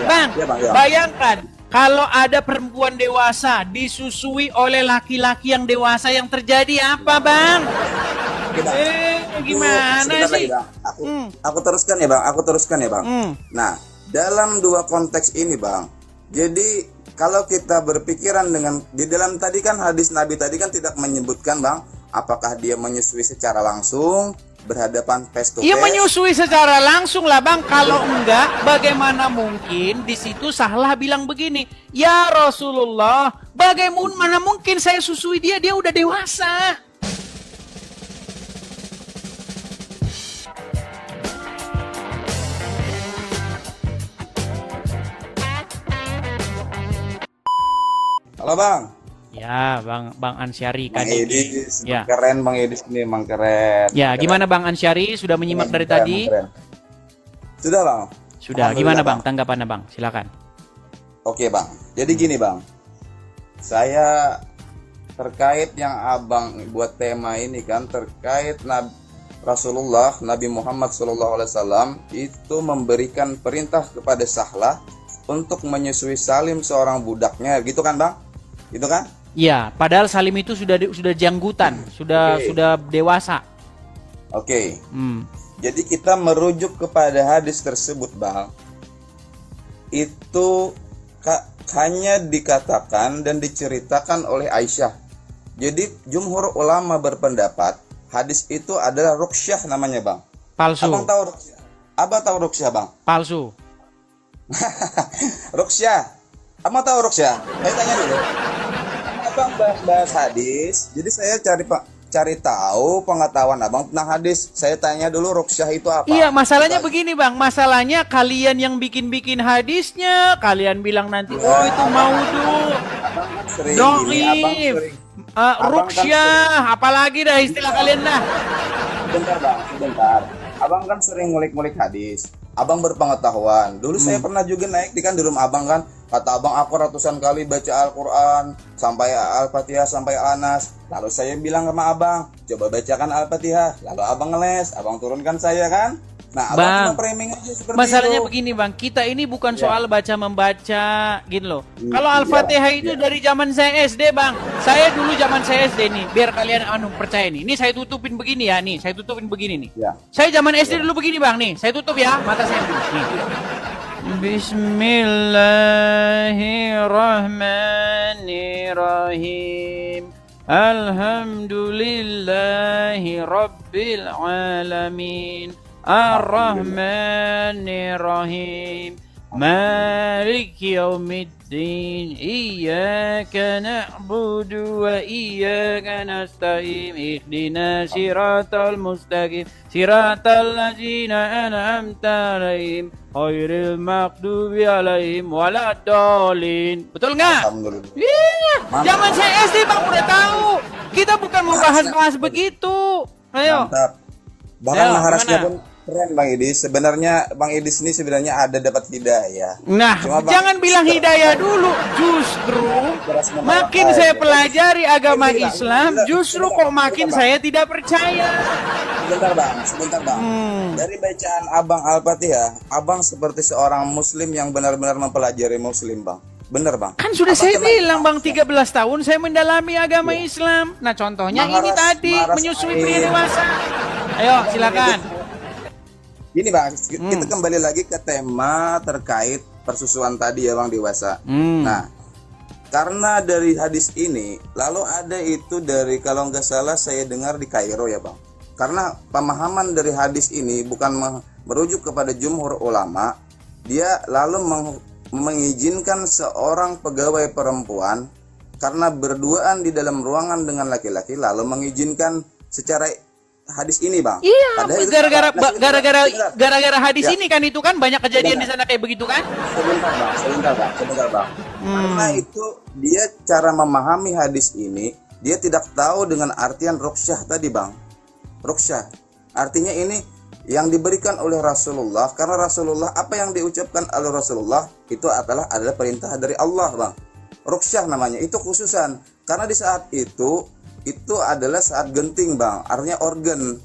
Bang, Ya, Bang, ya. bayangkan kalau ada perempuan dewasa disusui oleh laki-laki yang dewasa, yang terjadi apa, Bang? Oke, Bang. Gimana Sebentar sih? lagi, Bang. Aku teruskan ya, Bang. Aku teruskan ya, Bang. Nah, dalam dua konteks ini, Bang. Jadi kalau kita berpikiran dengan di dalam tadi kan hadis Nabi tadi kan tidak menyebutkan, Bang, apakah dia menyusui secara langsung berhadapan face to face. Ia menyusui secara langsung lah, Bang. Kalau enggak, bagaimana mungkin di situ Sahlah bilang begini, ya Rasulullah, bagaimana mungkin saya susui dia? Dia udah dewasa. Halo, Bang. Ya, Bang Ansyari Bang Kadiki. Edis, Ya. keren Bang Edis ini, Bang keren. Ya, Keren. gimana Bang Ansyari? Sudah menyimak dari Keren, tadi? keren. Sudah, Bang. Sudah. Alhamdulillah, Gimana Bang tanggapannya, Bang? Silakan. Oke, Bang. Jadi gini, Bang. Saya terkait yang Abang buat tema ini kan terkait Nabi Muhammad SAW itu memberikan perintah kepada Sahlah untuk menyusui Salim seorang budaknya, gitu kan, Bang? Gitu kan? Iya, padahal Salim itu sudah janggutan, sudah dewasa. Oke. Jadi kita merujuk kepada hadis tersebut, Bang. Itu hanya dikatakan dan diceritakan oleh Aisyah. Jadi jumhur ulama berpendapat hadis itu adalah ruqsyah namanya, Bang. Palsu. Abang tahu ruqsyah? Abang tahu ruqsyah, Bang? Palsu. Ruqsyah. Abang tahu ruqsyah? Saya tanya dulu. Abang bahas hadis. Jadi saya cari tahu pengetahuan Abang tentang hadis. Saya tanya dulu ruqsyah itu apa? Iya, masalahnya begini, Bang. Masalahnya kalian yang bikin-bikin hadisnya, kalian bilang nanti, oh itu maudhu, Sering gini, Abang doif, sering. Abang ruqsyah, apalagi dah istilah kalian dah. Sebentar, Bang, sebentar. Abang kan sering ngulik-ngulik hadis. Abang berpengetahuan. Dulu saya pernah juga naik di rumah Abang kan. Kata Abang, aku ratusan kali baca Al-Quran sampai Al-Fatihah sampai Al-Anas. Lalu saya bilang sama Abang, coba bacakan Al-Fatihah. Lalu Abang ngeles, Abang turunkan saya kan. Nah, Abang Bang, cuma framing aja seperti masalahnya itu. begini, Bang, kita ini bukan soal baca-membaca gitu loh. Kalau Iya, Al-Fatihah itu iya. dari zaman saya SD, Bang. Saya dulu zaman saya SD nih, biar kalian percaya nih. Ini saya tutupin begini ya, nih. Saya tutupin begini nih. Ya. Saya zaman SD dulu begini, Bang, nih. Saya tutup ya, mata saya dulu. Nih. Bismillahirrahmanirrahim. Alhamdulillahi Rabbil Alamin. Ar-Rahmanir-Rahim. Malik yaumiddin. Iyyaka na'budu wa iyyaka nasta'in. Ihdina siratal mustaqim. Siratal ladzina an'amta 'alaihim ghairil maghdubi 'alaihim waladdallin. Betul nggak? Alhamdulillah. Iya, zaman saya SD Bang udah tahu. Kita bukan mau bahas-bahas begitu. Ayo. Mantap. Bahkan Ayo, maharasnya gimana? pun keren, Bang Idis. Sebenarnya Bang Idis ini sebenarnya ada dapat hidayah. Nah, Cuma Bang- jangan bilang hidayah dulu. Justru makin saya pelajari agama Ini, Bang. Islam, justru kok makin saya tidak percaya. Sebentar, Bang. Dari bacaan Abang Al-Fatihah, Abang seperti seorang muslim yang benar-benar mempelajari muslim, Bang. Bener, Bang. Kan sudah Abang saya cuma- bilang, Bang, 13 tahun saya mendalami agama Islam. Nah, contohnya ini Maharas- tadi, maharas menyusui air. pria dewasa. Ayo, silakan. Gini, Bang, kita kembali lagi ke tema terkait persusuan tadi ya, Bang, dewasa. Nah, karena dari hadis ini, lalu ada itu dari kalau nggak salah saya dengar di Kairo ya, Bang. Karena pemahaman dari hadis ini bukan merujuk kepada jumhur ulama, dia lalu mengizinkan seorang pegawai perempuan karena berduaan di dalam ruangan dengan laki-laki, lalu mengizinkan secara hadis ini, Bang. Iya, Padahal itu gara-gara hadis Ya. ini kan itu kan banyak kejadian di Sebentar. sana kayak begitu kan? Sebentar, Bang. Karena itu dia cara memahami hadis ini, dia tidak tahu dengan artian ruqsyah tadi, Bang. Ruqsyah artinya ini yang diberikan oleh Rasulullah, karena Rasulullah apa yang diucapkan oleh Rasulullah itu adalah perintah dari Allah, Bang. Ruqsyah namanya, itu khususan karena di saat itu adalah saat genting, Bang, artinya organ.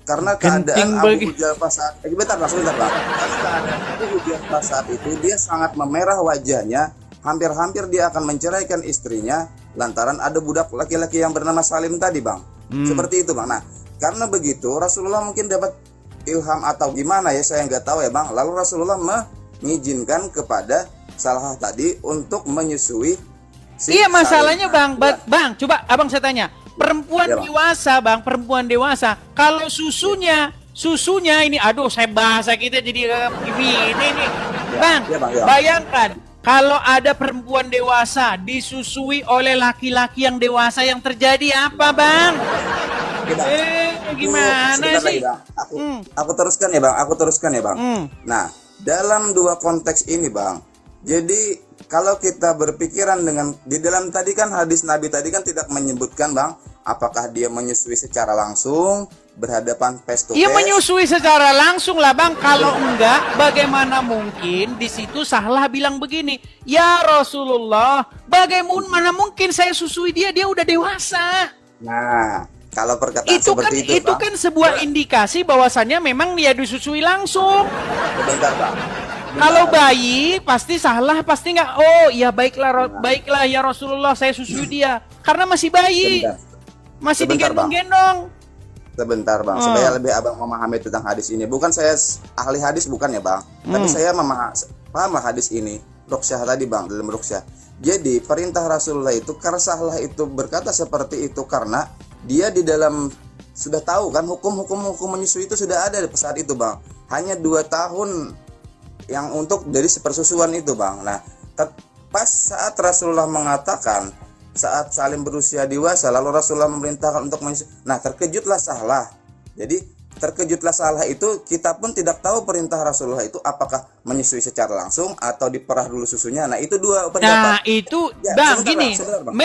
karena Genting keadaan bagi. Abu Hudzaifah saat bentar bang, sebentar bang. Karena keadaan Abu Hudzaifah saat itu dia sangat memerah wajahnya, hampir-hampir dia akan menceraikan istrinya lantaran ada budak laki-laki yang bernama Salim tadi bang. Seperti itu bang. Nah karena begitu Rasulullah mungkin dapat ilham atau gimana ya, saya nggak tahu ya bang. Lalu Rasulullah mengizinkan kepada Salah tadi untuk menyusui si Iya masalahnya Salim. bang, bang, coba abang saya tanya, perempuan Ya, Bang. dewasa bang, perempuan dewasa, kalau susunya ini, aduh saya bahasa kita jadi ini nih, bang, ya, Bang, ya. bayangkan kalau ada perempuan dewasa disusui oleh laki-laki yang dewasa, yang terjadi apa bang? Oke, Bang. Gimana Sebentar sih? lagi, Bang. Aku teruskan ya bang. Nah dalam dua konteks ini bang, jadi kalau kita berpikiran dengan di dalam tadi kan hadis Nabi tadi kan tidak menyebutkan bang, apakah dia menyusui secara langsung berhadapan face to face. Iya menyusui secara langsung lah bang. Kalau enggak, bagaimana mungkin di situ Sahlah bilang begini, ya Rasulullah, bagaimana mungkin saya susui dia? Dia udah dewasa. Nah kalau perkataan Itu kan seperti itu, itu bang, kan sebuah indikasi bahwasannya memang dia disusui langsung. sebentar bang. Kalau bayi pasti Sahlah pasti nggak. Oh iya baiklah ya Rasulullah, saya susui dia karena masih bayi, masih Sebentar, Bang. digendong-gendong. Sebentar bang, supaya lebih abang memahami tentang hadis ini. Bukan saya ahli hadis bukan ya bang, tapi saya paham hadis ini. Ruqsyah tadi bang, dalam Ruqsyah. Jadi perintah Rasulullah itu karena Sahlah itu berkata seperti itu karena dia di dalam sudah tahu kan hukum menyusui itu sudah ada saat itu bang. Hanya 2 tahun yang untuk dari persusuan itu bang. Nah pas saat Rasulullah mengatakan saat Salim berusia dewasa, lalu Rasulullah memerintahkan untuk menyusui. Nah terkejutlah Sahlah. Jadi terkejutlah Sahlah itu, kita pun tidak tahu perintah Rasulullah itu apakah menyusui secara langsung atau diperah dulu susunya. Nah itu dua pendapat. Nah itu Ya, bang sebentar, gini, Bang, sebentar, Bang.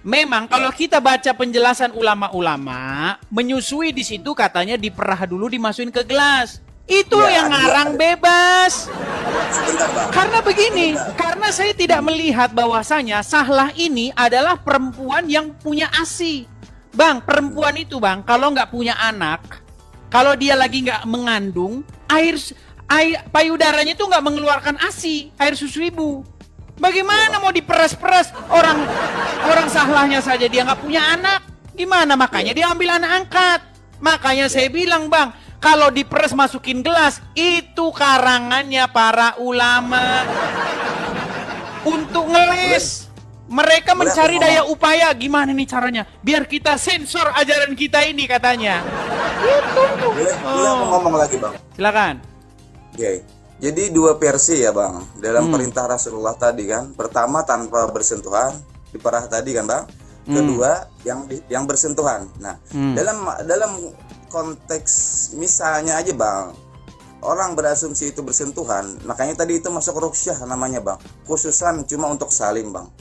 memang kalau kita baca penjelasan ulama-ulama, menyusui di situ katanya diperah dulu dimasukin ke gelas. Itu Ya, yang ada- ngarang bebas. Sebentar bang. Karena begini, karena saya tidak melihat bahwasanya Sahlah ini adalah perempuan yang punya ASI. Bang, perempuan itu bang, kalau nggak punya anak, kalau dia lagi nggak mengandung, air payudaranya itu nggak mengeluarkan ASI, air susu ibu. Bagaimana mau diperas-peras orang Sahlahnya saja dia nggak punya anak, gimana? Makanya dia ambil anak angkat. Makanya saya bilang bang, kalau diperas masukin gelas, itu karangannya para ulama untuk ngeles. Mereka mencari daya upaya, gimana nih caranya biar kita sensor ajaran kita ini katanya. Boleh aku ngomong lagi bang. Silakan. Oke. Jadi 2 versi ya bang dalam perintah Rasulullah tadi kan. Pertama tanpa bersentuhan, diperah tadi kan bang. Kedua yang bersentuhan. Nah dalam konteks misalnya aja bang, orang berasumsi itu bersentuhan, makanya tadi itu masuk ruqsyah namanya bang, khususan cuma untuk Salim bang,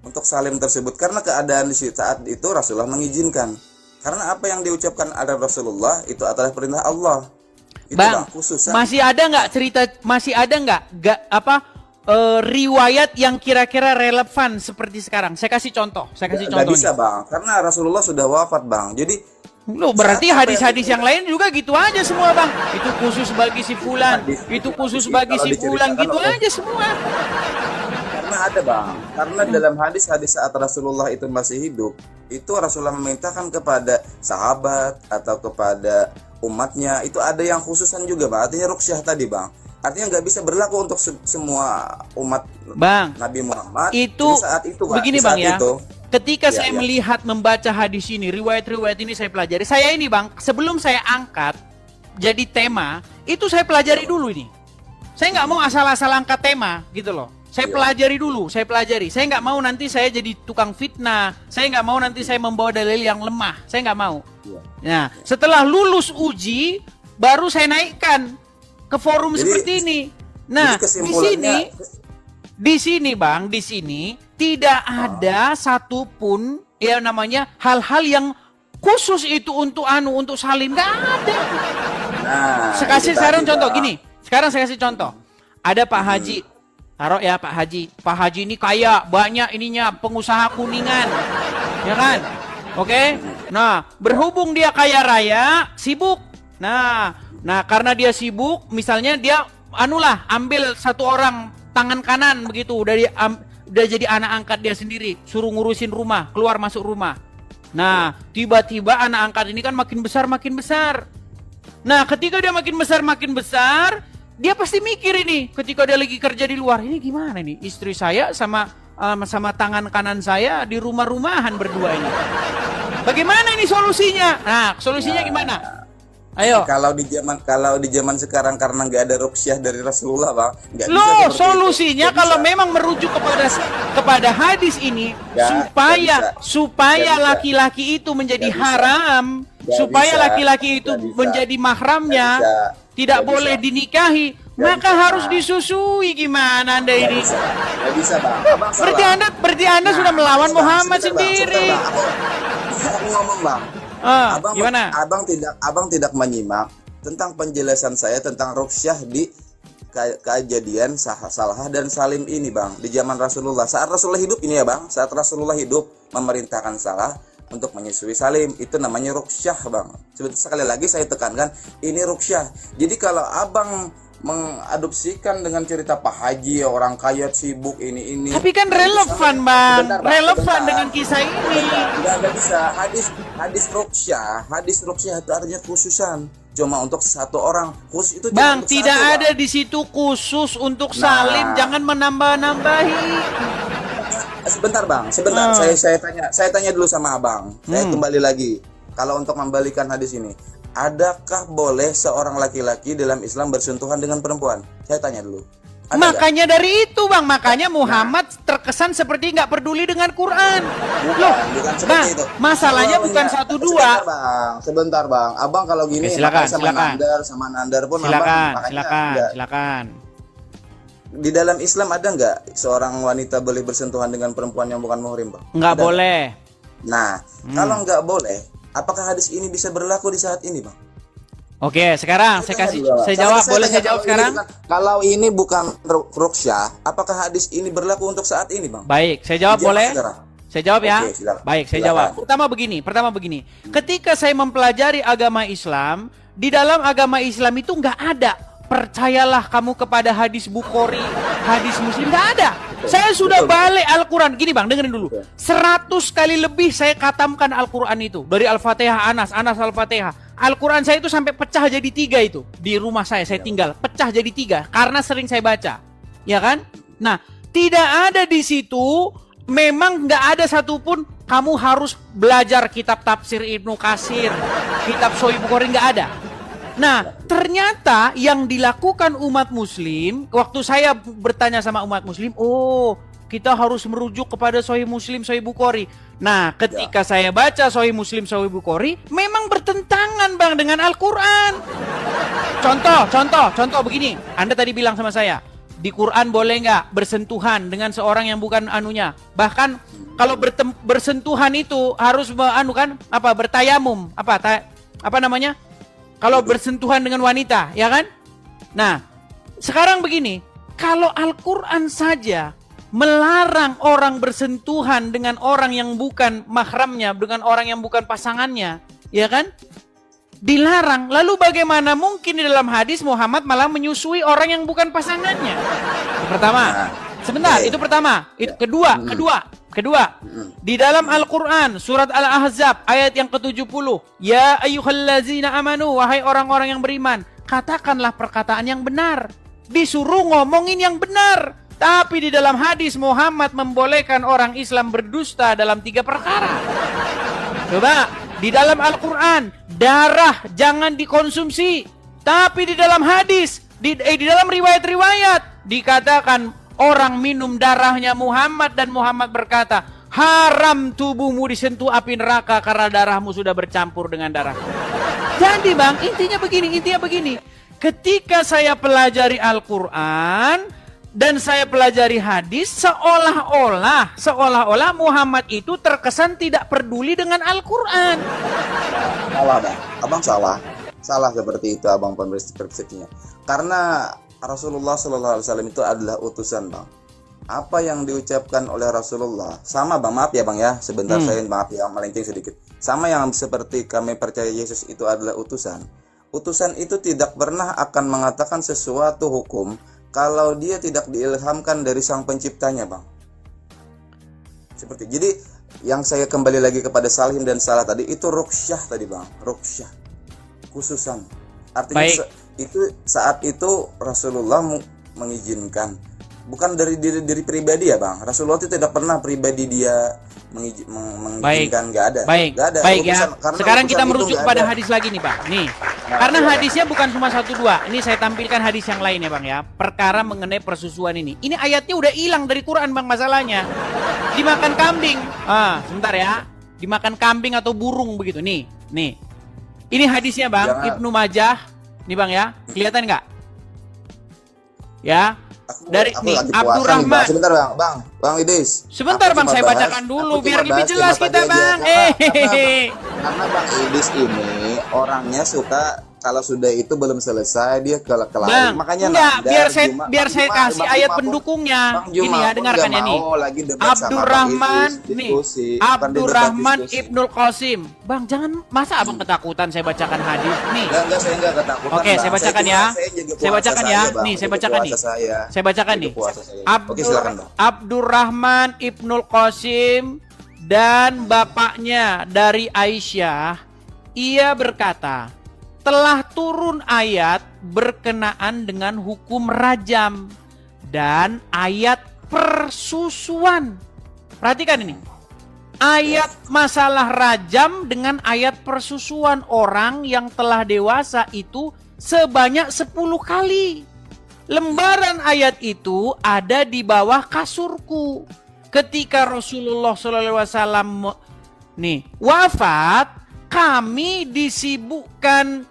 untuk Salim tersebut, karena keadaan di saat itu Rasulullah mengizinkan, karena apa yang diucapkan ada Rasulullah itu adalah perintah Allah itu Bang, khususan. masih ada nggak riwayat yang kira-kira relevan seperti sekarang? Saya kasih contoh. Nggak bisa bang, karena Rasulullah sudah wafat bang, jadi Loh, berarti hadis-hadis yang lain juga gitu aja semua bang. Itu khusus bagi si fulan, itu khusus bagi si fulan, gitu aja semua. Karena ada bang, karena dalam hadis-hadis saat Rasulullah itu masih hidup, itu Rasulullah memerintahkan kepada sahabat atau kepada umatnya, itu ada yang khususan juga bang, artinya ruqsyah tadi bang, artinya nggak bisa berlaku untuk semua umat Bang, Nabi Muhammad. itu Di saat itu Pak, begini di saat bang ya. itu, Ketika Ya, saya ya. melihat membaca hadis ini, riwayat-riwayat ini saya pelajari. Saya ini bang, sebelum saya angkat jadi tema, itu saya pelajari dulu ini. Saya nggak mau asal-asal angkat tema gitu loh. Saya Iya. pelajari dulu, saya pelajari. Saya nggak mau nanti saya jadi tukang fitnah. Saya nggak mau nanti saya membawa dalil yang lemah. Saya nggak mau. Iya. Nah, setelah lulus uji, baru saya naikkan ke forum Jadi- seperti ini. Nah, jadi kesimpulannya- di sini bang, di sini tidak ada satupun ya namanya hal-hal yang khusus itu untuk untuk Salim, nggak ada. nah, Saya kasih itu sekarang tadi, contoh Bang. gini. Sekarang saya kasih contoh. Ada Pak Haji. Taruh ya Pak Haji. Pak Haji ini kaya, banyak ininya, pengusaha kuningan. Ya kan? Oke? Nah, berhubung dia kaya raya, sibuk. Nah, karena dia sibuk, misalnya dia ambil satu orang tangan kanan begitu, udah jadi anak angkat dia sendiri, suruh ngurusin rumah, keluar masuk rumah. Nah, tiba-tiba anak angkat ini kan makin besar. Nah, ketika dia makin besar, dia pasti mikir ini, ketika dia lagi kerja di luar, ini gimana nih, istri saya sama tangan kanan saya di rumah-rumahan berdua ini. Bagaimana ini solusinya? Nah, solusinya gimana? Ayo. Kalau di zaman sekarang karena nggak ada ruqyah dari Rasulullah, Bang, nggak bisa Loh, seperti solusinya itu. kalau memang merujuk kepada hadis ini, supaya laki-laki itu menjadi haram, supaya laki-laki itu menjadi mahramnya, tidak boleh dinikahi, maka harus disusui. Gimana Anda ini? Nggak bisa, Bang. Abang Berarti Anda sudah melawan Muhammad sendiri. Aku ngomong, Bang. Gimana? Abang tidak menyimak tentang penjelasan saya tentang ruqyah di kejadian Salah dan Salim ini, Bang, di zaman Rasulullah. Saat Rasulullah hidup ini ya, Bang, saat Rasulullah hidup memerintahkan Salah untuk menyusui Salim, itu namanya ruqyah, Bang. Sekali lagi saya tekankan, ini ruqyah. Jadi kalau Abang mengadopsikan dengan cerita Pak Haji, orang kaya sibuk ini. Tapi kan relevan, Bang. Relevan dengan kisah ini. Enggak bisa. Hadis ruqyah itu artinya khususan. Cuma untuk satu orang khusus itu. Bang, tidak ada di situ khusus untuk Salim. Jangan menambah-nambahi. Sebentar, Bang. Saya tanya dulu sama Abang. Saya kembali lagi. Kalau untuk membalikan hadis ini, adakah boleh seorang laki-laki dalam Islam bersentuhan dengan perempuan? Saya tanya dulu. Makanya dari itu, Bang, makanya Muhammad terkesan seperti nggak peduli dengan Quran. Bukan seperti itu. Masalahnya bukan 1-2. Sebentar, Bang. Abang kalau gini silakan. sama Nandar pun Silakan. Di dalam Islam ada nggak seorang wanita boleh bersentuhan dengan perempuan yang bukan muhrim, Bang? Nggak boleh. Nah, kalau nggak boleh, apakah hadis ini bisa berlaku di saat ini, Bang? Oke, sekarang saya jawab. Boleh saya jawab sekarang? Kalau ini bukan ruqyah, apakah hadis ini berlaku untuk saat ini, Bang? Baik, saya jawab boleh? Saya jawab ya. Oke, silakan. Baik, saya jawab. Pertama begini. Ketika saya mempelajari agama Islam, di dalam agama Islam itu nggak ada percayalah kamu kepada hadis Bukhari, hadis Muslim, nggak ada. Saya sudah balik Al-Quran. Gini, Bang, dengerin dulu. 100 kali lebih saya katamkan Al-Quran itu. Dari Al-Fatihah, Anas Al-Fatihah. Al-Quran saya itu sampai pecah jadi 3 itu. Di rumah saya tinggal. Pecah jadi 3. Karena sering saya baca. Ya kan? Nah, tidak ada di situ. Memang nggak ada satupun kamu harus belajar kitab tafsir Ibnu Katsir, kitab Sahih Bukhari, nggak ada. Nah, ternyata yang dilakukan umat muslim, waktu saya bertanya sama umat muslim, oh, kita harus merujuk kepada Sahih Muslim, Sahih Bukhari. Nah, ketika saya baca Sahih Muslim, Sahih Bukhari, memang bertentangan, Bang, dengan Al-Quran. Contoh begini. Anda tadi bilang sama saya, di Quran boleh nggak bersentuhan dengan seorang yang bukan anunya? Bahkan kalau bersentuhan itu harus bertayamum, apa namanya? Kalau bersentuhan dengan wanita, ya kan? Nah, sekarang begini, kalau Al-Quran saja melarang orang bersentuhan dengan orang yang bukan mahramnya, dengan orang yang bukan pasangannya, ya kan? Dilarang. Lalu bagaimana mungkin di dalam hadis Muhammad malah menyusui orang yang bukan pasangannya? Itu pertama. Itu kedua. Di dalam Al-Quran, surat Al-Ahzab, ayat yang ke-70. Ya ayyuhallazina amanu, wahai orang-orang yang beriman, katakanlah perkataan yang benar. Disuruh ngomongin yang benar. Tapi di dalam hadis Muhammad membolehkan orang Islam berdusta dalam 3 perkara. Coba, di dalam Al-Quran, darah jangan dikonsumsi. Tapi di dalam hadis, di dalam riwayat-riwayat, dikatakan orang minum darahnya Muhammad dan Muhammad berkata, haram tubuhmu disentuh api neraka karena darahmu sudah bercampur dengan darah. Jadi, Bang, intinya begini. Ketika saya pelajari Al-Quran dan saya pelajari hadis, seolah-olah Muhammad itu terkesan tidak peduli dengan Al-Quran. Salah, Bang. Abang salah seperti itu, Abang, persepsinya. Karena Rasulullah SAW itu adalah utusan, Bang. apa yang diucapkan oleh Rasulullah sama bang, maaf ya bang ya, sebentar saya maaf ya melenceng sedikit, sama yang seperti kami percaya Yesus itu adalah utusan. Utusan itu tidak pernah akan mengatakan sesuatu hukum kalau dia tidak diilhamkan dari sang penciptanya bang. Seperti jadi yang saya kembali lagi kepada Salim dan Salah tadi itu ruksyah tadi bang, ruksyah khususan. Artinya itu saat itu Rasulullah mengizinkan, bukan dari diri pribadi ya bang. Rasulullah itu tidak pernah pribadi dia mengizinkan, nggak ada. Baik ya. Sekarang kita merujuk pada hadis lagi nih bang. Nih, karena hadisnya bukan cuma 1 2. Ini saya tampilkan hadis yang lain ya bang ya. Perkara mengenai persusuan ini. Ini ayatnya udah hilang dari Quran bang masalahnya. Dimakan kambing. Sebentar ya. Dimakan kambing atau burung begitu. Nih. Ini hadisnya bang. Ibnu Majah. Nih bang ya. Kelihatan nggak? Ya. Dari nih Abdurrahman. Sebentar bang Idis. Sebentar bang, saya bacakan dulu biar lebih jelas kita bang. Karena bang Idis ini orangnya suka kalau sudah itu belum selesai dia ke lain. Makanya enggak, biar saya kasih ayat pendukungnya. Ini ya, dengarkan ya nih. Abdurrahman nih. Abdurrahman Ibnul Qasim. Bang, jangan masa abang ketakutan saya bacakan hadis nih. Enggak, saya enggak ketakutan. Oke, saya bacakan ya. Saya bacakan ya. Nih, saya bacakan nih. Saya bacakan nih. Abdurrahman Ibnul Qasim dan bapaknya dari Aisyah, ia berkata, telah turun ayat berkenaan dengan hukum rajam dan ayat persusuan. Perhatikan ini. Ayat masalah rajam dengan ayat persusuan orang yang telah dewasa itu sebanyak 10 kali. Lembaran ayat itu ada di bawah kasurku. Ketika Rasulullah SAW wafat, kami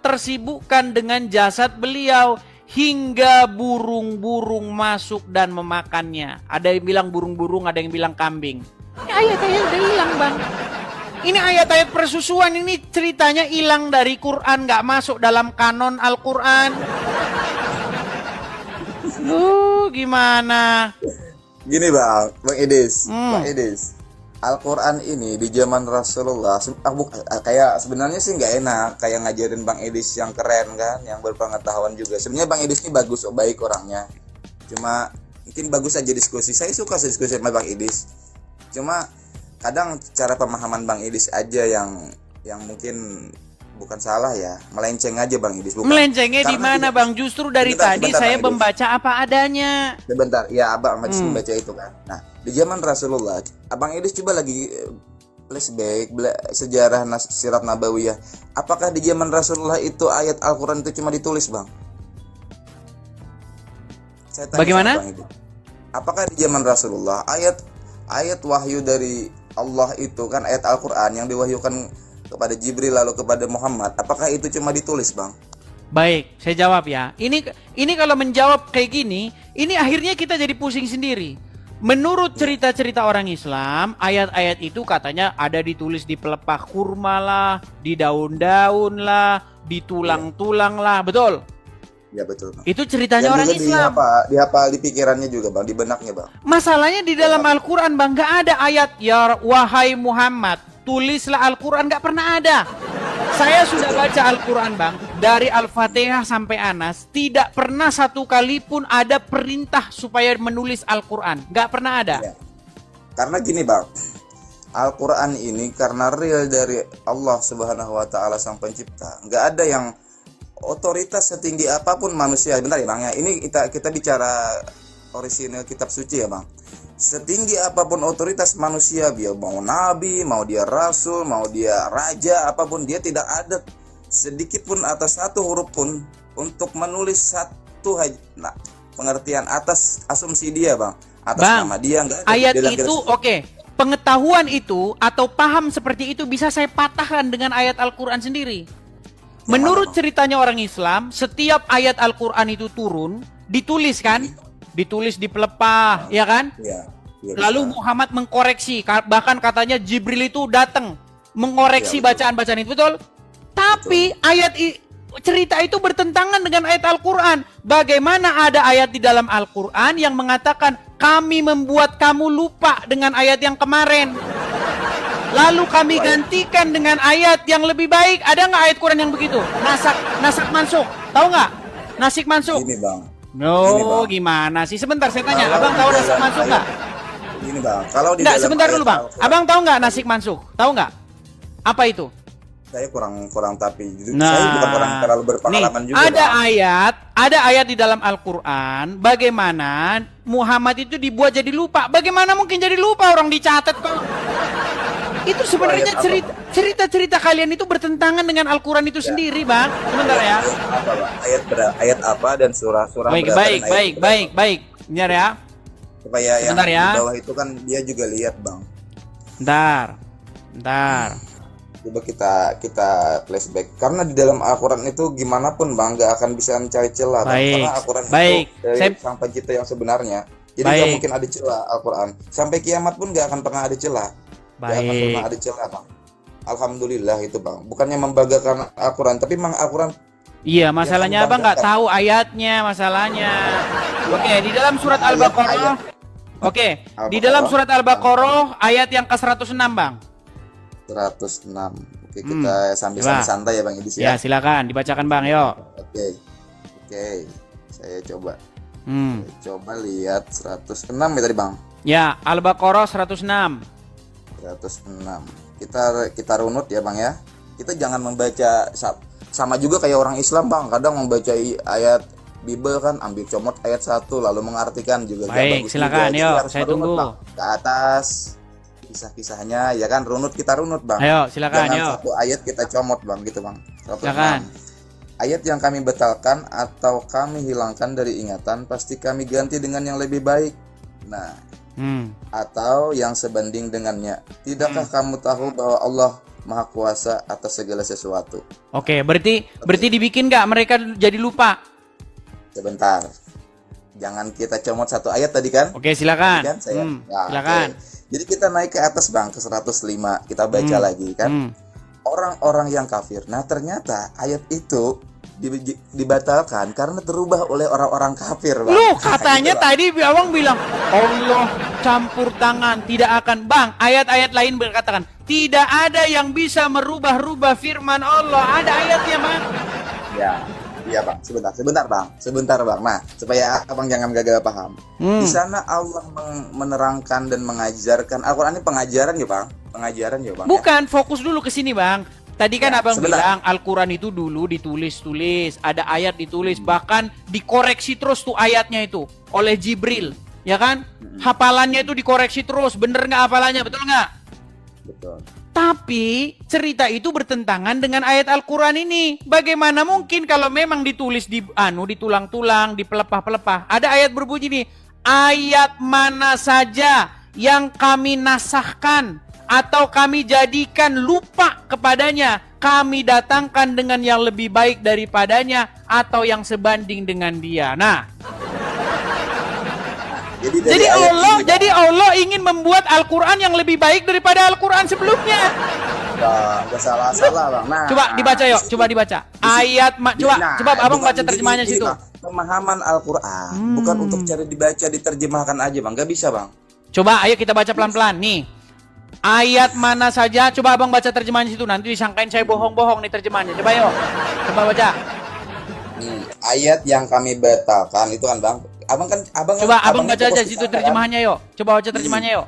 tersibukkan dengan jasad beliau hingga burung-burung masuk dan memakannya. Ada yang bilang burung-burung, ada yang bilang kambing. Ini ayat-ayat udah hilang bang. Ini ayat-ayat persusuan, ini ceritanya hilang dari Quran, gak masuk dalam kanon Al-Quran. Gimana? Gini bang Idis, Bang Idis. Al-Quran ini di zaman Rasulullah kayak sebenarnya sih nggak enak kayak ngajarin Bang Idis yang keren kan, yang berpengetahuan juga. Sebenarnya Bang Idis ini bagus, baik orangnya. Cuma mungkin bagus aja diskusi. Saya suka diskusi sama Bang Idis. Cuma kadang cara pemahaman Bang Idis aja yang mungkin bukan salah ya, melenceng aja Bang Idis. Melencengnya di mana Bang? Justru dari tadi saya membaca apa adanya. Sebentar, ya Abang masih membaca itu kan. Nah, di zaman Rasulullah, Abang Idis coba lagi flashback sejarah sirat nabawiyah. Apakah di zaman Rasulullah itu ayat Al-Quran itu cuma ditulis Bang? Saya tanya bagaimana? Bang Idis. Apakah di zaman Rasulullah ayat wahyu dari Allah itu kan ayat Al-Quran yang diwahyukan kepada Jibril lalu kepada Muhammad, apakah itu cuma ditulis Bang? Baik, saya jawab ya. Ini kalau menjawab kayak gini, ini akhirnya kita jadi pusing sendiri. Menurut cerita-cerita orang Islam, ayat-ayat itu katanya ada ditulis di pelepah kurma lah, di daun-daun lah, di tulang-tulang lah, betul? Ya betul Bang. Itu ceritanya orang Islam. Dihafal di pikirannya juga Bang, di benaknya Bang. Masalahnya di dalam Al-Quran Bang, gak ada ayat ya wahai Muhammad tulislah Al-Quran, gak pernah ada. Saya sudah baca Al-Quran Bang, dari Al-Fatihah sampai Anas, tidak pernah satu kali pun ada perintah supaya menulis Al-Quran, gak pernah ada. Ya. Karena gini Bang, Al-Quran ini karena real dari Allah Subhanahu Wa Taala sang pencipta, gak ada yang otoritas setinggi apapun manusia. Bentar ya Bang ya, ini kita bicara orisinal kitab suci ya Bang. Setinggi apapun otoritas manusia, dia mau nabi, mau dia rasul, mau dia raja, apapun, dia tidak ada sedikit pun atau satu huruf pun untuk menulis satu pengertian atas asumsi dia Bang, atas nama dia. Enggak ada. Ayat itu oke. Pengetahuan itu atau paham seperti itu bisa saya patahkan dengan ayat Al-Quran sendiri. Menurut ceritanya orang Islam, setiap ayat Al-Quran itu turun, ditulis kan? Ditulis di pelepah, ya kan? Ya, lalu Muhammad mengkoreksi, bahkan katanya Jibril itu datang mengoreksi bacaan-bacaan itu, betul? Tapi cerita itu bertentangan dengan ayat Al-Quran. Bagaimana ada ayat di dalam Al-Quran yang mengatakan kami membuat kamu lupa dengan ayat yang kemarin, lalu kami gantikan dengan ayat yang lebih baik? Ada nggak ayat Quran yang begitu? Nasak mansuk, tahu nggak? Nasik mansuk. Ini bang. No, gimana sih? Sebentar saya tanya, abang tahu nasik mansuk nggak? Ini bang, kalau di Nggak, dalam sebentar ayat dulu bang. Al-Quran, Abang tahu nggak nasik mansuk? Tahu nggak? Apa itu? saya kurang tapi saya bukan orang terlalu berpengalaman juga. Ada ayat di dalam Al-Quran bagaimana Muhammad itu dibuat jadi lupa. Bagaimana mungkin jadi lupa, orang dicatat kok. Itu sebenarnya cerita-cerita kalian itu bertentangan dengan Al-Quran itu sendiri, bang. Sebentar ya. Apa, bang? Ayat apa dan surah-surah Baik. Bentar ya. Supaya yang Sebentar ya. di bawah itu kan dia juga lihat, bang. Bentar. Coba kita flashback, karena di dalam Al-Quran itu gimana pun bang nggak akan bisa mencari celah, bang. Karena Al-Quran itu dari sang pencipta yang sebenarnya, jadi nggak mungkin ada celah Al-Quran. Sampai kiamat pun nggak akan pernah ada celah, nggak akan pernah ada celah, bang. Alhamdulillah itu, bang. Bukannya membanggakan Al-Quran, tapi memang Al-Quran. Iya, masalahnya abang nggak tahu ayatnya, masalahnya. Oke, di dalam surat Al-Baqarah. Oke, di dalam surat Al-Baqarah ayat yang ke-106, bang. 106. Oke, kita sambil santai ya bang Idis ya. Ya, silakan dibacakan bang, yuk. Oke, saya coba. Coba lihat 106 ya tadi bang. Ya, Al-Baqarah 106. 106. Kita runut ya bang ya. Kita jangan membaca sama juga kayak orang Islam bang. Kadang membaca ayat Bible kan ambil comot ayat 1 lalu mengartikan juga. Baik, silakan yuk. Saya tunggu. Bang. Ke atas. Kisah-kisahnya ya kan, kita runut bang. Ayo silakan. Jangan satu ayat kita comot bang, gitu bang. 106. Silakan. Ayat yang kami batalkan atau kami hilangkan dari ingatan pasti kami ganti dengan yang lebih baik. Nah, atau yang sebanding dengannya. Tidakkah kamu tahu bahwa Allah Maha Kuasa atas segala sesuatu? Oke, berarti dibikin nggak mereka jadi lupa? Sebentar. Jangan kita comot satu ayat tadi kan? Oke, silakan. Kan, Silakan. Okay. Jadi kita naik ke atas bang, ke 105. Kita baca lagi kan. Orang-orang yang kafir. Nah ternyata ayat itu dibatalkan karena terubah oleh orang-orang kafir bang. Loh, katanya gitu, tadi abang bilang Allah campur tangan, tidak akan. Bang, ayat-ayat lain berkatakan tidak ada yang bisa merubah-rubah firman Allah. Ada ayatnya bang. Iya bang, sebentar bang. Nah, supaya abang jangan gagal paham. Di sana Allah menerangkan dan mengajarkan. Al-Quran ini pengajaran ya bang, Bukan, fokus dulu ke sini bang. Tadi kan abang sebentar. bilang Al-Quran itu dulu ditulis, ada ayat ditulis, bahkan dikoreksi terus tuh ayatnya itu oleh Jibril, ya kan? Hafalannya itu dikoreksi terus, bener nggak hafalannya, betul nggak? Betul. Tapi cerita itu bertentangan dengan ayat Al-Quran ini. Bagaimana mungkin kalau memang ditulis ditulang-tulang, dipelepah-pelepah. Ada ayat berbunyi nih, ayat mana saja yang kami nasahkan atau kami jadikan lupa kepadanya, kami datangkan dengan yang lebih baik daripadanya atau yang sebanding dengan dia. Nah, jadi Allah ingin membuat Al-Quran yang lebih baik daripada Al-Quran sebelumnya. Gak salah bang. Nah, coba dibaca. Coba abang baca terjemahannya situ. Pemahaman Al-Quran bukan untuk cari dibaca, diterjemahkan aja bang. Gak bisa bang. Coba ayo kita baca pelan-pelan nih. Ayat mana saja, coba abang baca terjemahannya situ. Nanti disangkain saya bohong-bohong nih terjemahannya. Coba yuk, coba baca. Ayat yang kami batalkan itu kan bang. Abang baca aja situ terjemahannya yuk. Coba baca terjemahannya yuk.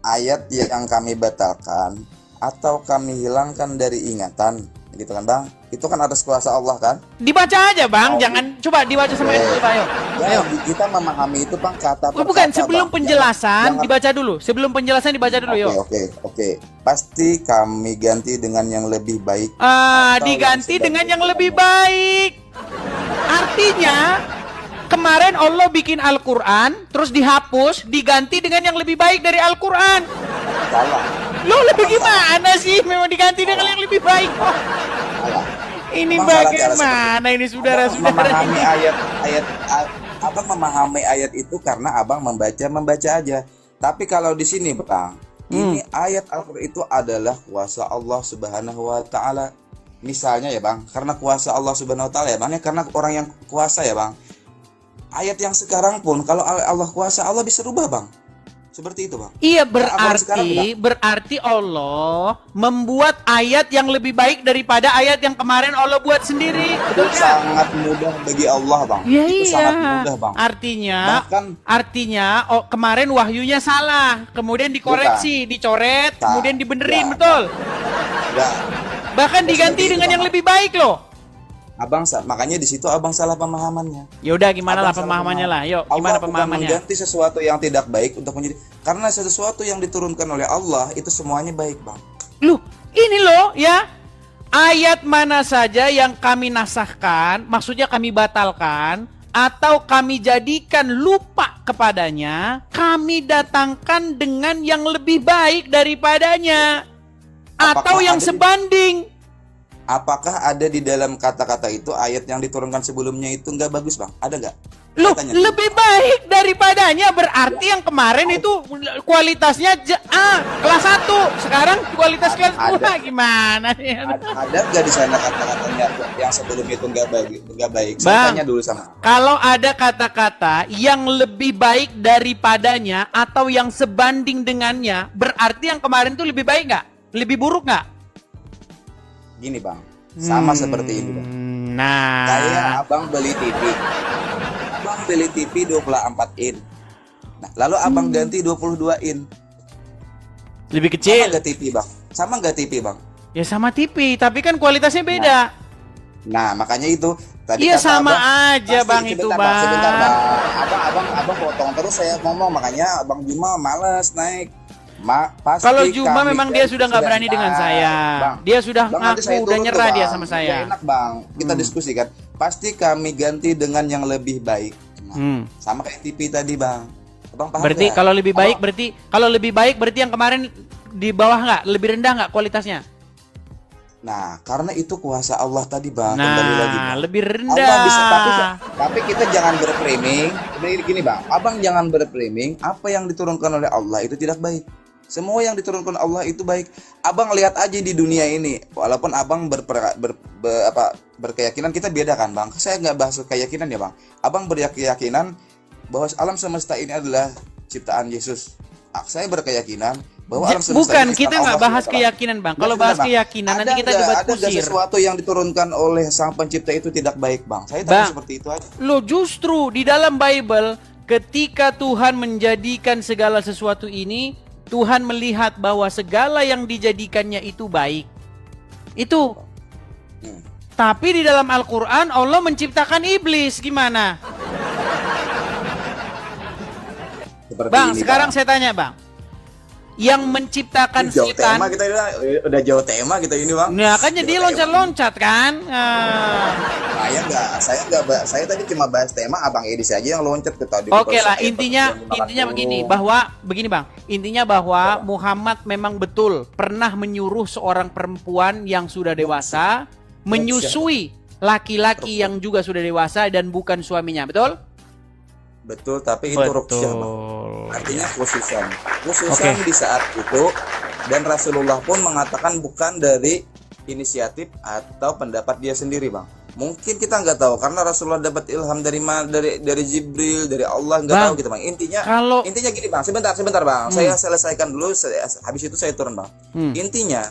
Ayat yang kami batalkan atau kami hilangkan dari ingatan, gitu kan bang? Itu kan atas kuasa Allah kan? Dibaca aja bang, jangan coba dibaca sama itu coba yuk. Ayo. Kita memahami itu bang kata per kata. Bukan, sebelum bang. penjelasan dibaca dulu. Sebelum penjelasan dibaca dulu yuk. Oke. Pasti kami ganti dengan yang lebih baik. Diganti dengan yang lebih baik. Artinya kemarin Allah bikin Al-Quran, terus dihapus, diganti dengan yang lebih baik dari Al-Quran. Salah. Loh, lebih gimana sih? Memang diganti dengan yang lebih baik. Ini bagaimana ini saudara-saudara? Memahami ayat. Abang memahami ayat itu karena abang membaca aja. Tapi kalau di sini bang, ini ayat Al-Quran itu adalah kuasa Allah Subhanahu Wa Taala. Misalnya ya bang, karena kuasa Allah Subhanahu Wa Taala ya bang, ya karena orang yang kuasa ya bang. Ayat yang sekarang pun kalau Allah kuasa, Allah bisa rubah bang. Seperti itu bang. Iya, Nah, berarti Allah membuat ayat yang lebih baik daripada ayat yang kemarin Allah buat sendiri. Betul nggak? sangat mudah bagi Allah bang. Ya, Itu iya. sangat mudah bang. Artinya kemarin wahyunya salah, kemudian dikoreksi, dicoret, kemudian dibenerin, betul? Enggak. Bahkan diganti dengan yang lebih baik loh. Makanya di situ abang salah pemahamannya. Ya udah, gimana lah Abang salah pemahamannya lah. Yuk, Allah gimana bukan pemahamannya? mengganti sesuatu yang tidak baik untuk menjadi, karena sesuatu yang diturunkan oleh Allah itu semuanya baik bang. Loh, ini loh ya. Ayat mana saja yang kami nasahkan, maksudnya kami batalkan atau kami jadikan lupa kepadanya, kami datangkan dengan yang lebih baik daripadanya atau yang sebanding. Apakah ada di dalam kata-kata itu ayat yang diturunkan sebelumnya itu nggak bagus bang? Ada nggak? Loh, lebih baik daripadanya, berarti yang kemarin itu kualitasnya kelas 1, sekarang kualitas kelas 2 gimana nih? Ada nggak di sana kata-katanya yang sebelum itu nggak baik? Bang, tanya dulu sama. kalau ada kata-kata yang lebih baik daripadanya atau yang sebanding dengannya, berarti yang kemarin itu lebih baik nggak? Lebih buruk nggak? Gini bang, sama seperti ini bang. Nah, Kayak abang beli TV. Abang beli TV 24 in. Nah, lalu abang ganti 22 in. lebih Sama kecil. nggak TV bang? Sama nggak TV bang? Ya sama TV, tapi kan kualitasnya beda. Nah, makanya itu tadi Iya, kata sama abang, aja bang itu bang. Sebentar bang. Abang potong terus saya ngomong, makanya abang Juma males naik. Pasti Kalau Juma kami memang dia ganti sudah nggak berani dengan saya. Bang, Dia sudah bang, nanti ngaku saya udah turun nyerah tuh, dia bang. sama Nggak saya. enak bang, kita diskusikan. Pasti kami ganti dengan yang lebih baik. Nah, sama kayak TV tadi bang. Abang paham Berarti nggak? kalau lebih baik berarti yang kemarin di bawah nggak, lebih rendah nggak kualitasnya? Nah, karena itu kuasa Allah tadi bang. Nah, Kembali lagi bang. lebih rendah. Allah bisa, tapi kita jangan berframing. Gini bang, abang jangan berframing. Apa yang diturunkan oleh Allah itu tidak baik. Semua yang diturunkan Allah itu baik. Abang lihat aja di dunia ini. Walaupun abang berkeyakinan, kita beda kan bang. Saya nggak bahas keyakinan ya bang. Abang berkeyakinan bahwa alam semesta ini adalah ciptaan Yesus. Saya berkeyakinan bahwa alam semesta Bukan, ini kita nggak bahas keyakinan bang. Kalau bahas keyakinan nanti kita debat ada kusir. sesuatu yang diturunkan oleh sang pencipta itu tidak baik bang. Saya tahu seperti itu aja. Lo justru di dalam Bible ketika Tuhan menjadikan segala sesuatu ini, Tuhan melihat bahwa segala yang dijadikannya itu baik. Itu. Tapi di dalam Al-Quran Allah menciptakan iblis. Gimana? Bang, sekarang saya tanya bang, yang menciptakan jauh setan, tema kita udah jauh tema kita ini bang. nah kan jadi loncat-loncat kan? Saya tadi cuma bahas tema, abang Edis aja yang loncat ke tadi. Oke lah, intinya begini bang, intinya bahwa Muhammad memang betul pernah menyuruh seorang perempuan yang sudah dewasa menyusui laki-laki yang juga sudah dewasa dan bukan suaminya, betul? Betul, tapi itu ruqyah bang. Artinya khususan di saat itu, dan Rasulullah pun mengatakan bukan dari inisiatif atau pendapat dia sendiri bang. Mungkin kita nggak tahu karena Rasulullah dapat ilham dari Jibril, dari Allah, nggak tahu gitu bang. Intinya gini bang, sebentar bang, saya selesaikan dulu, habis itu saya turun bang. Intinya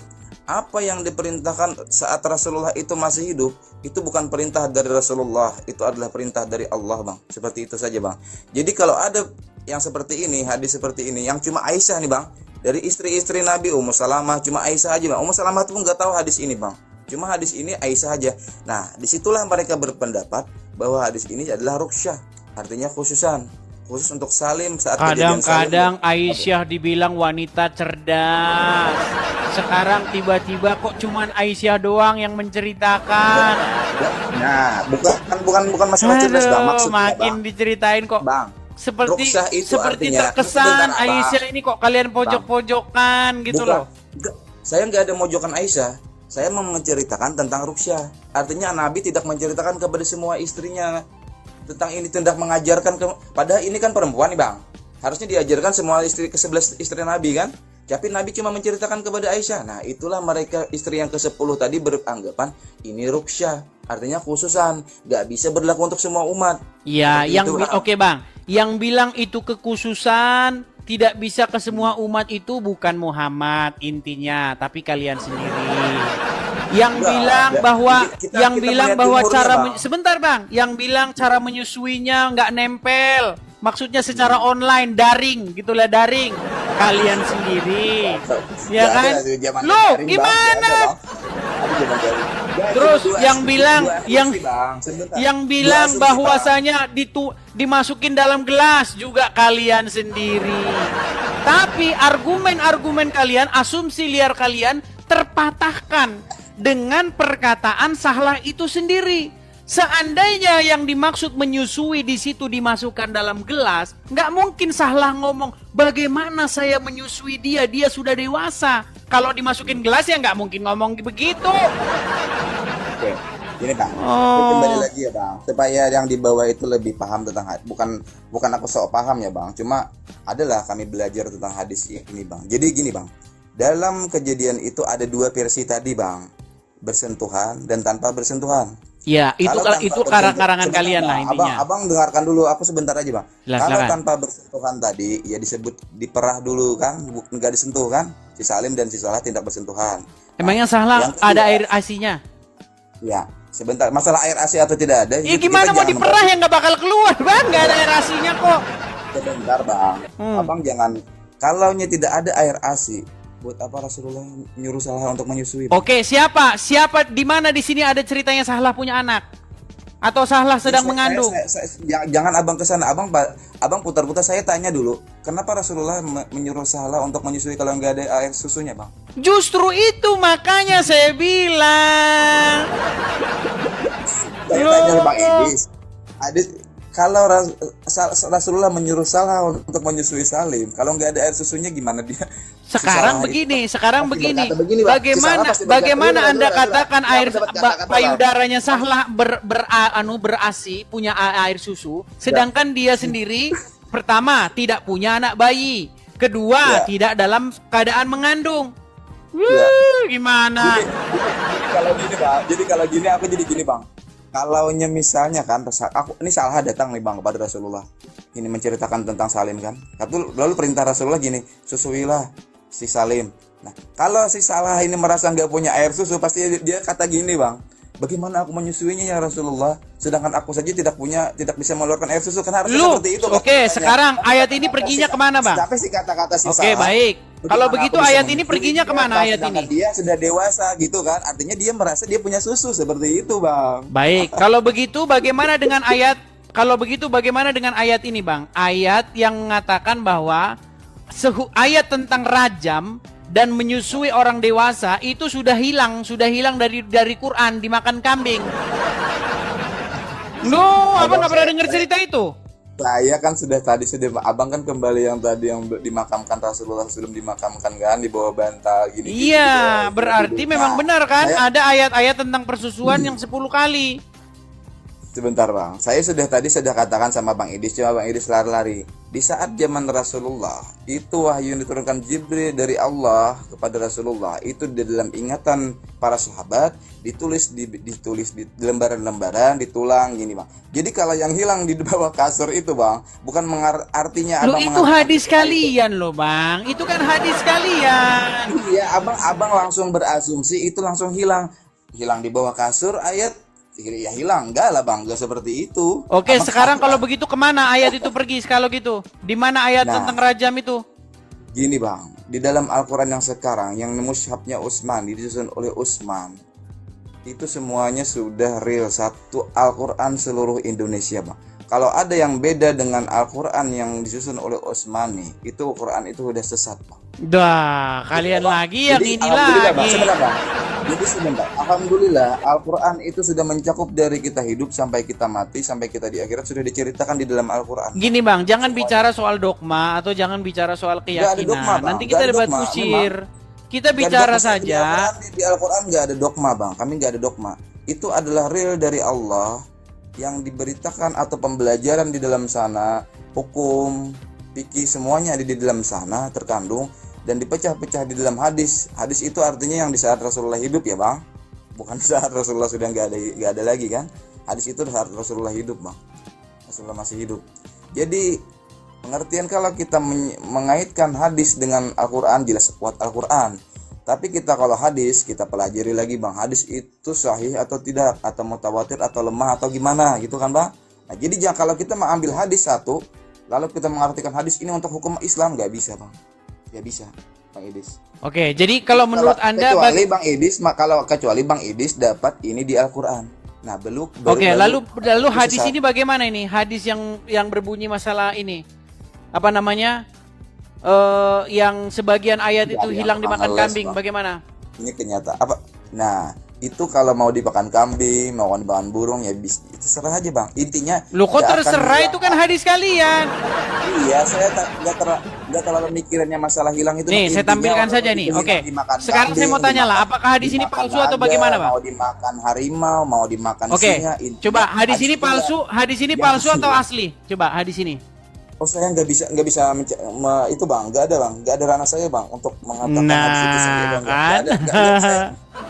apa yang diperintahkan saat Rasulullah itu masih hidup itu bukan perintah dari Rasulullah, itu adalah perintah dari Allah bang. Seperti itu saja bang. Jadi kalau ada yang seperti ini, hadis seperti ini yang cuma Aisyah nih bang, dari istri-istri Nabi Ummu Salamah, cuma Aisyah aja bang. Ummu Salamah pun nggak tahu hadis ini bang, cuma hadis ini Aisyah aja. Nah disitulah mereka berpendapat bahwa hadis ini adalah ruqyah, artinya khusus untuk Salim saat kadang-kadang Aisyah dibilang wanita cerdas. Sekarang tiba-tiba kok cuman Aisyah doang yang menceritakan. Nah, bukan masalah cerdas bang, maksudnya makin bang, diceritain kok bang, seperti artinya, terkesan Aisyah ini kok kalian pojok-pojokan gitu loh. Saya nggak ada mojokan Aisyah. Saya mau menceritakan tentang ruqyah. Artinya Nabi tidak menceritakan kepada semua istrinya tentang ini, tidak mengajarkan padahal ini kan perempuan nih bang, harusnya diajarkan semua istri ke-11 istri Nabi kan. Tapi Nabi cuma menceritakan kepada Aisyah. Nah, itulah mereka istri yang ke-10 tadi beranggapan ini ruksyah, artinya khususan, nggak bisa berlaku untuk semua umat. Ya, Seperti yang itu, Bang. oke Bang, yang bilang itu kekhususan tidak bisa ke semua umat itu bukan Muhammad intinya, tapi kalian sendiri. Yang Enggak, bilang ya. bahwa Kita bilang melihat bahwa timurnya, cara Bang. sebentar Bang, yang bilang cara menyusuinya nggak nempel. Maksudnya secara online, daring, gitulah daring. Kalian sendiri. Ya Nggak kan? ada tuh zaman Loh, daring, Bang. gimana? Nggak ada, Bang. Ada zaman daring. Nggak, Terus cuma yang bilang yang Bang. Sebentar. yang Dua bilang asumsi, Bang. bahwasanya dimasukin dalam gelas juga kalian sendiri. Tapi argumen-argumen kalian, asumsi liar kalian terpatahkan dengan perkataan sahlah itu sendiri. Seandainya yang dimaksud menyusui di situ dimasukkan dalam gelas, nggak mungkin sahlah ngomong bagaimana saya menyusui dia, dia sudah dewasa. Kalau dimasukin gelas ya nggak mungkin ngomong begitu. Oke, gini Bang. Oh. Kembali lagi ya Bang, supaya yang di bawah itu lebih paham tentang hadis. Bukan aku sok paham ya Bang, cuma adalah kami belajar tentang hadis ini Bang. Jadi gini Bang, dalam kejadian itu ada dua versi tadi Bang, bersentuhan dan tanpa bersentuhan. Ya, itu Kalau karangan kalian lah intinya. Abang dengarkan dulu, aku sebentar aja Bang. Kalau Silakan. tanpa bersentuhan tadi, ya disebut diperah dulu kan, nggak disentuh kan? Si Salim dan si Salah tidak bersentuhan. Emangnya sahlah yang kedua- ada air asinya? Ya, sebentar. Masalah air asi atau tidak ada? Ya kita gimana mau jangan diperah yang nggak bakal keluar Bang? Nggak ada air asinya kok. Sebentar Bang. Abang jangan. Kalaunya tidak ada air asi, buat apa Rasulullah nyuruh Salah untuk menyusui? Bang? Oke, siapa di mana di sini ada ceritanya sahlah punya anak? Atau sahlah sedang mengandung? Jangan abang kesana, abang putar-putar. Saya tanya dulu, kenapa Rasulullah menyuruh Salah untuk menyusui kalau nggak ada air susunya, Bang? Justru itu makanya saya bilang. Saya Loh. tanya Bang Idris, kalau Rasulullah menyuruh Salah untuk menyusui Salim, kalau nggak ada air susunya gimana dia? Sekarang Bang. bagaimana Si Salah pasti berkata, Anda "Dulu, katakan dulu, air dulu, kata-kata, Bang." payudaranya sahlah berasi, punya air susu, sedangkan dia sendiri pertama tidak punya anak bayi, kedua Ya. tidak dalam keadaan mengandung. Ya. Gimana? Jadi kalau gini aku jadi gini Bang. Kalaunya misalnya kan aku ini Salah datang nih Bang kepada Rasulullah. Ini menceritakan tentang Salim kan. Lalu perintah Rasulullah gini, susuilah si Salim. Nah, kalau si Salah ini merasa nggak punya air susu, pasti dia kata gini Bang. Bagaimana aku menyusuinya ya Rasulullah? Sedangkan aku saja tidak bisa mengeluarkan air susu. Kan harusnya seperti itu. Oke, sekarang ayat ini perginya kemana Bang? Tapi si kata-kata si Oke, Salah. baik. Kalau Bagaimana begitu aku bisa ayat ini menyusui perginya dia, kemana Bang? ayat Sedangkan ini? dia sudah dewasa gitu kan. Artinya dia merasa dia punya susu seperti itu Bang. Baik, kalau begitu bagaimana dengan ayat ini Bang? Ayat yang mengatakan bahwa ayat tentang rajam dan menyusui orang dewasa itu sudah hilang dari Quran, dimakan kambing. No, abang nggak pernah dengar cerita itu? Saya kan sudah abang kan kembali yang tadi yang dimakamkan Rasulullah sebelum dimakamkan kan di bawah bantal gini. Iya, berarti memang benar kan Saya- ada ayat-ayat tentang persusuan yang 10 kali. Sebentar Bang, saya sudah katakan sama Bang Idris, cuma Bang Idris lari-lari. Di saat zaman Rasulullah, itu wahyu yang diturunkan Jibril dari Allah kepada Rasulullah, itu di dalam ingatan para sahabat, ditulis di lembaran-lembaran, ditulang gini Bang. Jadi kalau yang hilang di bawah kasur itu Bang, bukan artinya Loh, abang itu hadis kalian loh Bang. Itu kan hadis kalian. Iya, abang langsung berasumsi itu langsung hilang di bawah kasur ayat. Ya hilang, enggak lah Bang, enggak seperti itu. Oke, Abang sekarang salah. kalau begitu kemana ayat itu pergi kalau gitu? Di mana ayat Nah. tentang rajam itu? Gini Bang, di dalam Al-Quran yang sekarang yang mushafnya Utsman disusun oleh Utsman, itu semuanya sudah real satu Al-Quran seluruh Indonesia Bang. Kalau ada yang beda dengan Al-Quran yang disusun oleh Utsman nih, itu Quran itu udah sesat Bang. Dah, kalian Bang. lagi yang Jadi, ini alhamdulillah, Bang. lagi. Sebentar, Bang. Jadi sebentar, alhamdulillah Al-Quran itu sudah mencakup dari kita hidup sampai kita mati, sampai kita di akhirat sudah diceritakan di dalam Al-Quran. Gini Bang, jangan bicara soal dogma atau jangan bicara soal Nggak ada dogma, keyakinan. Bang. Nanti Nggak kita ada debat dogma, kusir. Kita Nggak ada bicara dogma. saja. Di Al-Quran nggak ada dogma Bang, kami nggak ada dogma. Itu adalah real dari Allah yang diberitakan atau pembelajaran di dalam sana, hukum, fikih semuanya ada di dalam sana terkandung. dan dipecah-pecah di dalam hadis. Hadis itu artinya yang di saat Rasulullah hidup ya bang, bukan saat Rasulullah sudah nggak ada lagi kan. Hadis itu saat Rasulullah hidup bang, Rasulullah masih hidup. Jadi pengertian kalau kita mengaitkan hadis dengan Al-Quran, jelas kuat Al-Quran. Tapi kita kalau hadis, kita pelajari lagi bang, hadis itu sahih atau tidak, atau mutawatir atau lemah atau gimana gitu kan bang. Nah jadi jangan kalau kita mengambil hadis satu, lalu kita mengartikan hadis ini untuk hukum Islam, nggak bisa bang, nggak bisa bang Idis. Oke, jadi kalau menurut Anda kecuali bang Idis, kalau kecuali bang Idis dapat ini di Al-Quran. Nah Oke, lalu hadis ini bagaimana ini? Hadis yang berbunyi masalah ini, apa namanya? Yang sebagian ayat itu hilang dimakan kambing, bang. bagaimana? Ini kenyataan apa? Nah, itu kalau mau dimakan kambing, mau dimakan burung ya bisa, itu serah aja bang. Intinya. Lu kok terserah, itu kan hadis kalian. Iya, saya nggak terlalu mikirannya masalah hilang itu. Nih, saya tampilkan saja nih. Oke. Sekarang saya mau tanya lah, apakah hadis ini palsu atau bagaimana bang? Mau dimakan harimau, mau dimakan singa. Coba hadis ini palsu, atau asli? Coba hadis ini. Oh saya nggak bisa itu bang, nggak ada ranah saya bang untuk mengatakan hadis itu sendiri bang.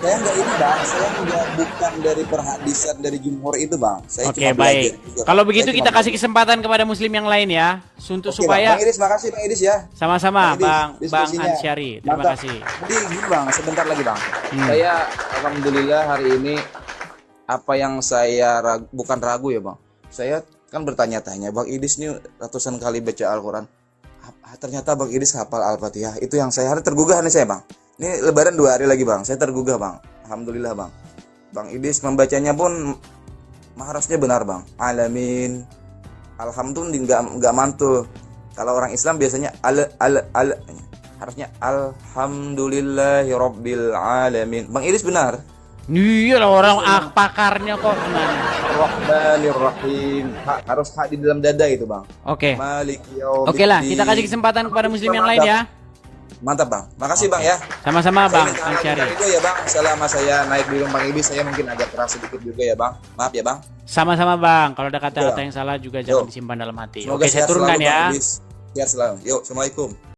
Saya nggak ini bang, saya bukan dari perhadisan dari jumhur itu bang. Oke, baik. Kalau begitu kita kasih kesempatan kepada muslim yang lain ya, supaya. Bang Idis, makasih bang Idis ya. Sama-sama bang Ansyari, terima kasih. Jadi gini bang, sebentar lagi bang. Saya alhamdulillah hari ini apa yang saya bukan ragu ya bang. Saya kan bertanya-tanya, Bang Idis nih ratusan kali baca Al-Quran, ternyata Bang Idis hafal Al-Fatihah. Itu yang saya hari tergugah nih saya bang. Ini lebaran 2 hari lagi bang, saya tergugah bang. Alhamdulillah bang. Bang Idis membacanya pun harusnya benar bang. Alamin, alhamdulillah nggak mantul. Kalau orang Islam biasanya harusnya alhamdulillahirabbil alamin. Bang Idis benar. Iya lah, orang pakarnya kok. Rahmanirrahim. Harus hak di dalam dada itu bang. Oke. Yaumiddin. Oke lah, kita kasih kesempatan kepada muslim yang lain ya. Mantap bang, makasih bang ya. Sama-sama bang Ansyari. Juga ya bang, selama saya naik di rumah Ibis saya mungkin agak keras sedikit juga ya bang. Maaf ya bang. Sama-sama bang, kalau ada kata-kata yang salah juga jangan disimpan dalam hati. Semoga oke, saya turunkan ya. Sehat selalu. Yuk, assalamualaikum.